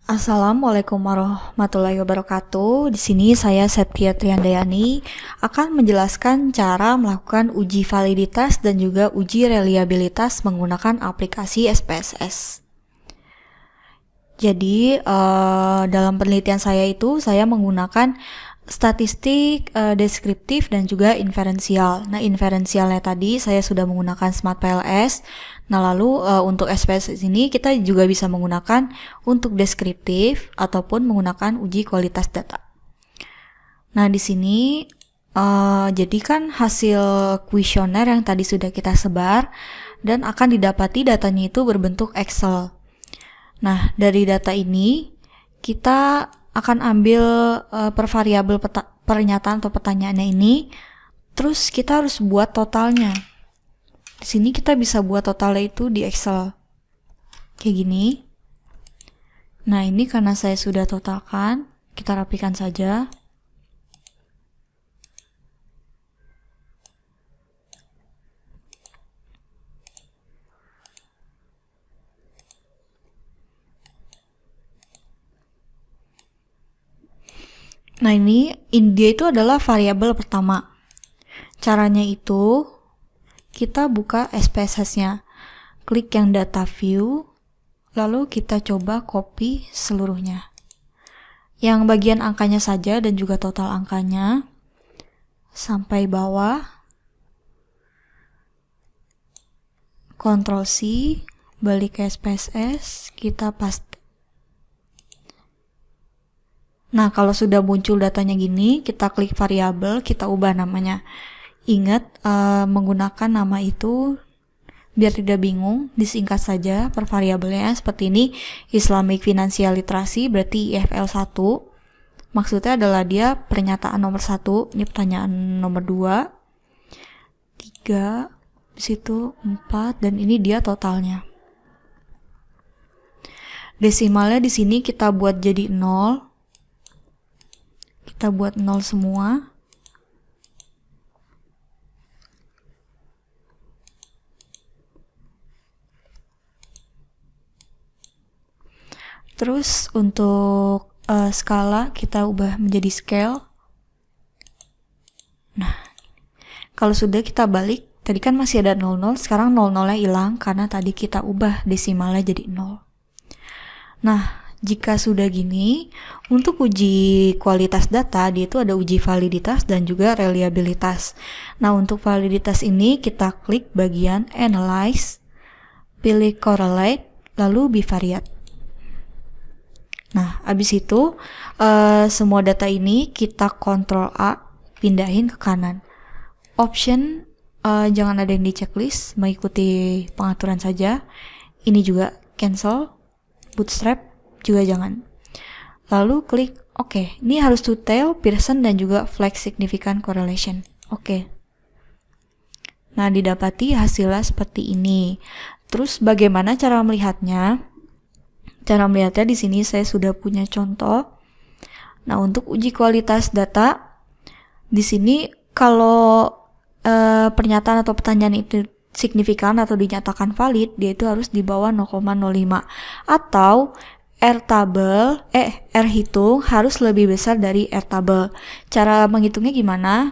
Assalamualaikum warahmatullahi wabarakatuh. Di sini saya Septia Triandayani akan menjelaskan cara melakukan uji validitas dan juga uji reliabilitas menggunakan aplikasi SPSS. Jadi dalam penelitian saya menggunakan statistik deskriptif dan juga inferensial. Nah, inferensialnya tadi saya sudah menggunakan Smart PLS. Nah, lalu untuk SPSS ini kita juga bisa menggunakan untuk deskriptif ataupun menggunakan uji kualitas data. Nah, di sini jadi kan hasil kuesioner yang tadi sudah kita sebar dan akan didapati datanya itu berbentuk Excel. Nah, dari data ini kita akan ambil per variabel pernyataan atau pertanyaannya ini, terus kita harus buat totalnya. Di sini kita bisa buat totalnya itu di Excel kayak gini. Nah, ini karena saya sudah totalkan, kita rapikan saja. Nah, dia itu adalah variabel pertama. Caranya itu kita buka SPSS-nya, klik yang data view, lalu kita coba copy seluruhnya. Yang bagian angkanya saja dan juga total angkanya sampai bawah. Ctrl C, balik ke SPSS, kita paste. Nah, kalau sudah muncul datanya gini, kita klik variabel, kita ubah namanya. Ingat, menggunakan nama itu biar tidak bingung, disingkat saja per variabelnya seperti ini. Islamic Financial Literacy berarti IFL 1. Maksudnya adalah dia pernyataan nomor 1, ini pertanyaan nomor 2, 3, di situ 4, dan ini dia totalnya. Desimalnya di sini kita buat jadi 0. Kita buat 0 semua. Terus untuk skala kita ubah menjadi scale. Nah, kalau sudah kita balik, tadi kan masih ada 00, sekarang 00-nya hilang karena tadi kita ubah desimalnya jadi 0. Nah, jika sudah gini, untuk uji kualitas data, dia itu ada uji validitas dan juga reliabilitas. Nah, untuk validitas ini kita klik bagian Analyze, pilih Correlate, lalu Bivariate. Nah, habis itu semua data ini kita Ctrl A, pindahin ke kanan. Option jangan ada yang di checklist, mengikuti pengaturan saja. Ini juga cancel, bootstrap juga jangan. Lalu klik OK. Ini harus to tail, Pearson, dan juga flag significant correlation. OK. Nah, didapati hasilnya seperti ini. Terus bagaimana cara melihatnya? Cara melihatnya di sini saya sudah punya contoh. Nah, untuk uji kualitas data, di sini kalau pernyataan atau pertanyaan itu signifikan atau dinyatakan valid, dia itu harus di bawah 0,05 atau R hitung harus lebih besar dari R tabel. Cara menghitungnya gimana?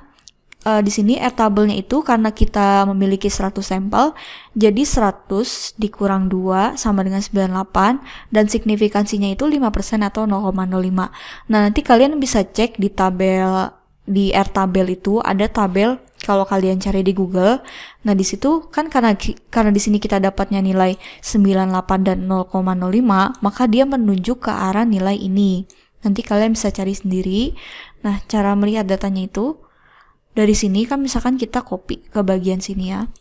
Di sini R tabelnya itu karena kita memiliki 100 sampel, jadi 100 dikurang 2 sama dengan 98, dan signifikansinya itu 5% atau 0,05. Nah, nanti kalian bisa cek di tabel, di R tabel itu ada tabel kalau kalian cari di Google. Nah, di situ kan karena di sini kita dapatnya nilai 98 dan 0,05, maka dia menunjuk ke arah nilai ini. Nanti kalian bisa cari sendiri. Nah, cara melihat datanya itu dari sini kan misalkan kita copy ke bagian sini ya.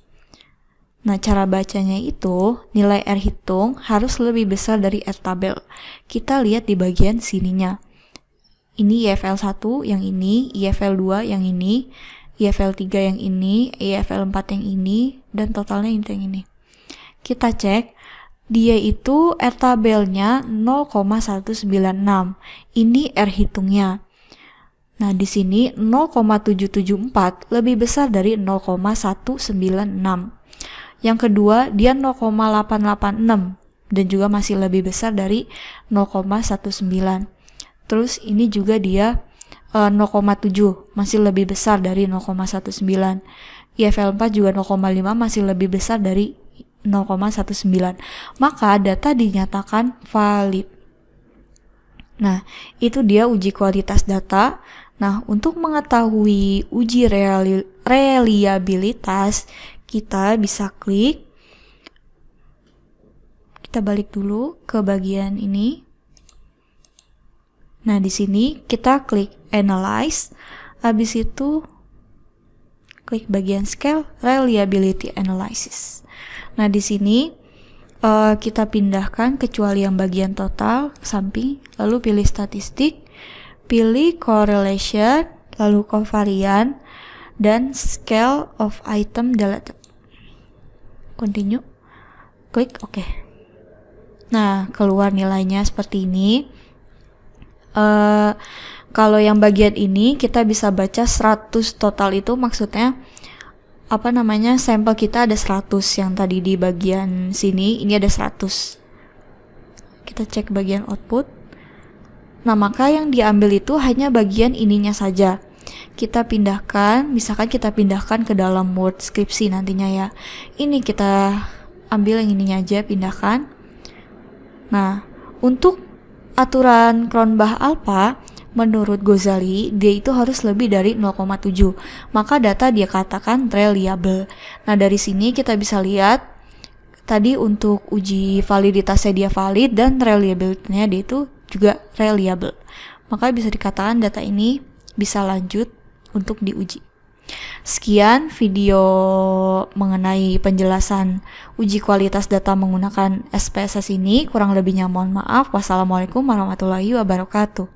Nah, cara bacanya itu nilai R hitung harus lebih besar dari R tabel. Kita lihat di bagian sininya. Ini IFL 1 yang ini, IFL 2 yang ini, IFL 3 yang ini, IFL 4 yang ini, dan totalnya yang ini. Kita cek, dia itu R tabelnya 0,196. Ini R hitungnya. Nah, di sini 0,774 lebih besar dari 0,196. Yang kedua, dia 0,886. dan juga masih lebih besar dari 0,19. Terus ini juga dia 0,7 masih lebih besar dari 0,19. IFL 4 juga 0,5 masih lebih besar dari 0,19. Maka data dinyatakan valid. Nah, itu dia uji kualitas data. Nah, untuk mengetahui uji reliabilitas, kita bisa klik. Kita balik dulu ke bagian ini. Nah, di sini kita klik Analyze. Habis itu klik bagian Scale Reliability Analysis. Nah, di sini kita pindahkan kecuali yang bagian total ke samping, lalu pilih statistik, pilih correlation, lalu covariance, dan scale of item deleted. Continue, klik OK. Nah, keluar nilainya seperti ini. Kalau yang bagian ini kita bisa baca 100 total, itu maksudnya sampel kita ada 100, yang tadi di bagian sini ini ada 100. Kita cek bagian output. Nah, maka yang diambil itu hanya bagian ininya saja. Kita pindahkan, misalkan kita pindahkan ke dalam Word skripsi nantinya ya. Ini kita ambil yang ininya aja, pindahkan. Nah, untuk aturan Cronbach-Alpha, menurut Ghazali, dia itu harus lebih dari 0,7. Maka data dia katakan reliable. Nah, dari sini kita bisa lihat tadi untuk uji validitasnya dia valid dan reliability-nya dia itu juga reliable. Maka bisa dikatakan data ini bisa lanjut untuk diuji. Sekian video mengenai penjelasan uji kualitas data menggunakan SPSS ini. Kurang lebihnya mohon maaf. Wassalamualaikum warahmatullahi wabarakatuh.